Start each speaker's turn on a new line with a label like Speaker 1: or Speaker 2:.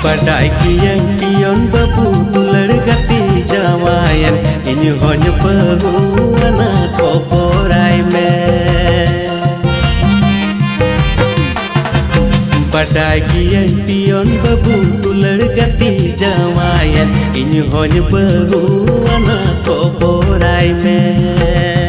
Speaker 1: Padai kian kion babu tular gati jamayan ini hanya bahu anak koporai me. Padai kian kion babu tular gati jamayan ini hanya bahu anak koporai me.